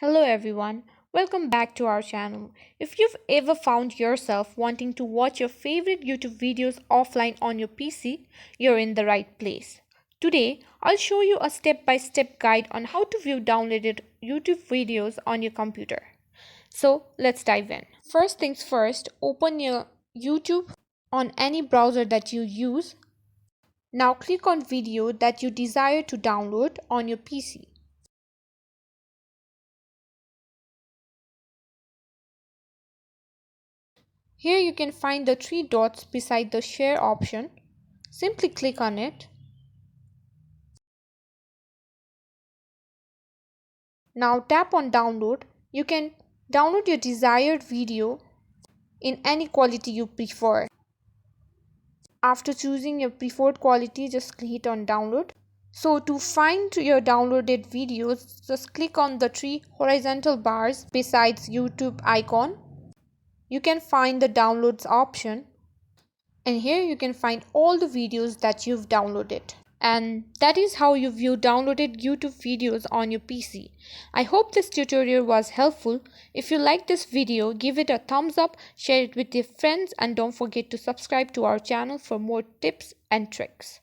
Hello everyone, welcome back to our channel. If you've ever found yourself wanting to watch your favorite YouTube videos offline on your PC, you're in the right place. Today, I'll show you a step-by-step guide on how to view downloaded YouTube videos on your computer. So, let's dive in. First things first, open your YouTube on any browser that you use. Now click on video that you desire to download on your PC. Here you can find the three dots beside the share option. Simply click on it. Now tap on download. You can download your desired video in any quality you prefer. After choosing your preferred quality, just hit on download. So to find your downloaded videos, just click on the three horizontal bars besides YouTube icon. You can find the downloads option, and here you can find all the videos that you've downloaded. And that is how you view downloaded YouTube videos on your PC. I hope this tutorial was helpful. If you like this video, give it a thumbs up, share it with your friends, and don't forget to subscribe to our channel for more tips and tricks.